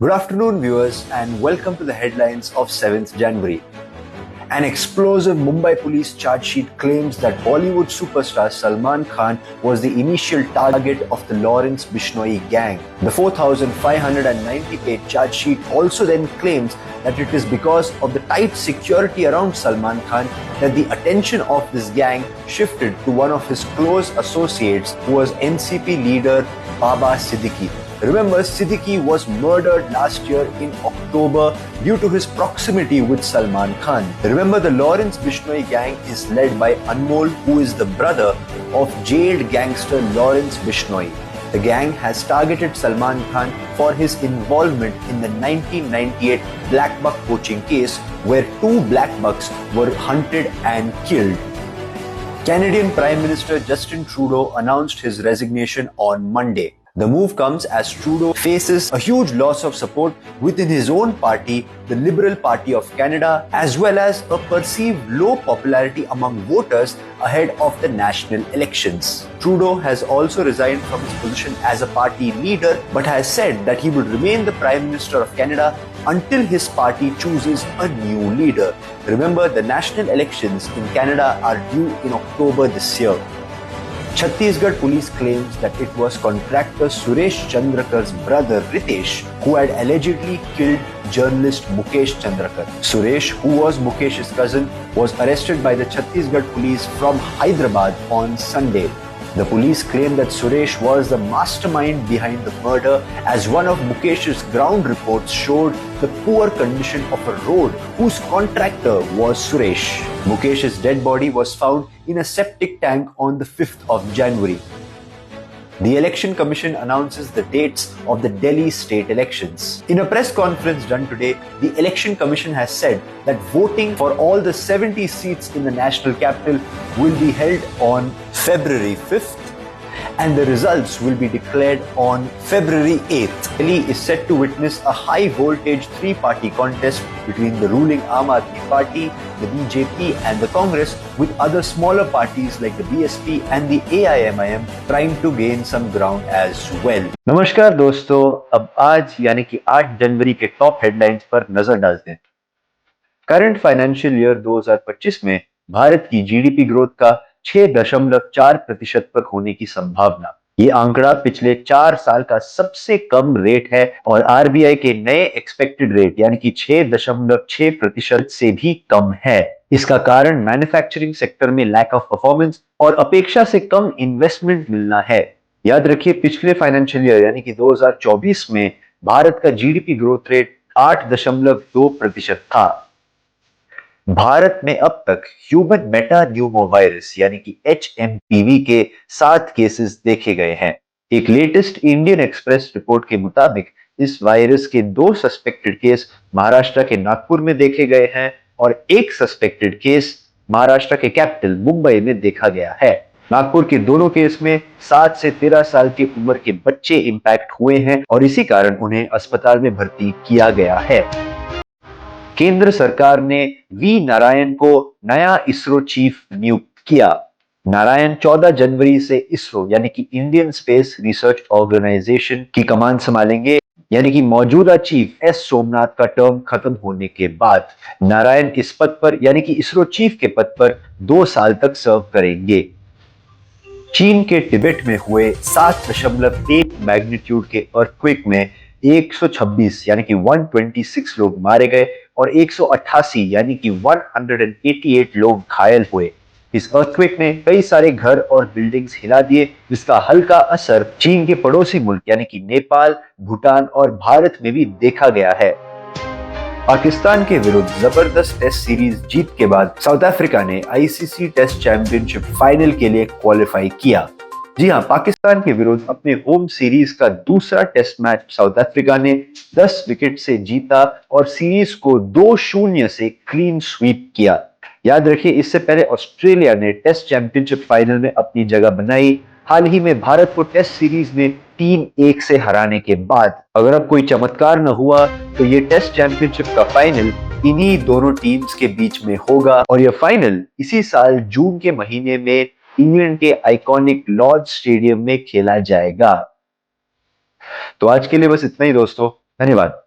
Good afternoon, viewers, and welcome to the headlines of 7th January. An explosive Mumbai police charge sheet claims that Bollywood superstar Salman Khan was the initial target of the Lawrence Bishnoi gang. The 4,590-page charge sheet also then claims that it is because of the tight security around Salman Khan that the attention of this gang shifted to one of his close associates, who was NCP leader Baba Siddiqui. Remember, Siddiqui was murdered last year in October due to his proximity with Salman Khan. Remember, the Lawrence Bishnoi gang is led by Anmol, who is the brother of jailed gangster Lawrence Bishnoi. The gang has targeted Salman Khan for his involvement in the 1998 Black Buck poaching case, where 2 black bucks were hunted and killed. Canadian Prime Minister Justin Trudeau announced his resignation on Monday. The move comes as Trudeau faces a huge loss of support within his own party, the Liberal Party of Canada, as well as a perceived low popularity among voters ahead of the national elections. Trudeau has also resigned from his position as a party leader, but has said that he will remain the Prime Minister of Canada until his party chooses a new leader. Remember, the national elections in Canada are due in October this year. Chhattisgarh police claims that it was contractor Suresh Chandrakar's brother Ritesh who had allegedly killed journalist Mukesh Chandrakar. Suresh, who was Mukesh's cousin, was arrested by the Chhattisgarh police from Hyderabad on Sunday. The police claim that Suresh was the mastermind behind the murder, as one of Mukesh's ground reports showed the poor condition of a road whose contractor was Suresh. Mukesh's dead body was found in a septic tank on the 5th of January. The Election Commission announces the dates of the Delhi state elections. In a press conference done today, the Election Commission has said that voting for all the 70 seats in the national capital will be held on February 5th, and the results will be declared on February 8th. Delhi is set to witness a high-voltage 3-party contest between the ruling Aam Aadmi Party, the BJP and the Congress, with other smaller parties like the BSP and the AIMIM trying to gain some ground as well. नमस्कार दोस्तों, अब आज यानी कि 8 जनवरी के top headlines पर नजर डालते हैं। करंट फाइनेंशियल ईयर 2025 में भारत की जीडीपी ग्रोथ का 6.4% पर होने की संभावना। ये आंकड़ा पिछले 4 साल का सबसे कम रेट है और आरबीआई के नए एक्सपेक्टेड रेट यानी कि 6.6% से भी कम है। इसका कारण मैन्युफैक्चरिंग सेक्टर में लैक ऑफ परफॉर्मेंस और अपेक्षा से कम इन्वेस्टमेंट मिलना है। याद रखिए, पिछले फाइनेंशियल ईयर यानी कि 2024 में भारत का जीडीपी ग्रोथ रेट 8.2% था। भारत में अब तक ह्यूमन मेटा न्यूमोवायरस यानी कि HMPV के 7 केसेस देखे गए हैं। एक लेटेस्ट इंडियन एक्सप्रेस रिपोर्ट के मुताबिक इस वायरस के 2 सस्पेक्टेड केस महाराष्ट्र के नागपुर में देखे गए हैं और एक सस्पेक्टेड केस महाराष्ट्र के कैपिटल मुंबई में देखा गया है। नागपुर के दोनों केस में 7 से 13 साल की उम्र के बच्चे इंपैक्ट हुए हैं और इसी कारण उन्हें अस्पताल में भर्ती किया गया है। केंद्र सरकार ने वी नारायण को नया इसरो चीफ नियुक्त किया। नारायण 14 जनवरी से इसरो यानी कि इंडियन स्पेस रिसर्च ऑर्गेनाइजेशन की कमान संभालेंगे, यानी कि मौजूदा चीफ एस सोमनाथ का टर्म खत्म होने के बाद नारायण इस पद पर यानी कि इसरो चीफ के पद पर 2 साल तक सर्व करेंगे। चीन के तिब्बत में हुए 7.1 मैग्नीट्यूड के अर्थक्वेक में 126 यानी कि 126 लोग मारे गए और 188 यानी कि 188 लोग घायल हुए। इस अर्थक्वेक ने कई सारे घर और बिल्डिंग्स हिला दिए, जिसका हल्का असर चीन के पड़ोसी मुल्क यानी कि नेपाल, भूटान और भारत में भी देखा गया है। पाकिस्तान के विरुद्ध जबरदस्त टेस्ट सीरीज जीत के बाद साउथ अफ्रीका ने आईसीसी टेस्ट चैंपियनशिप फाइनल के लिए क्वालिफाई किया। जी हां, पाकिस्तान के विरुद्ध अपने होम सीरीज का दूसरा टेस्ट मैच साउथ अफ्रीका ने 10 विकेट से जीता और सीरीज को 2-0 से क्लीन स्वीप किया। याद रखिए, इससे पहले ऑस्ट्रेलिया ने टेस्ट चैंपियनशिप फाइनल में अपनी जगह बनाई। हाल ही में भारत को टेस्ट सीरीज में 3-1 से हराने के बाद अगर अब कोई चमत्कार न हुआ तो ये टेस्ट चैंपियनशिप का फाइनल इन्हीं दोनों टीम्स के बीच में होगा और यह फाइनल इसी साल जून के महीने में इंग्लैंड के आइकॉनिक लॉर्ड्स स्टेडियम में खेला जाएगा। तो आज के लिए बस इतना ही दोस्तों, धन्यवाद।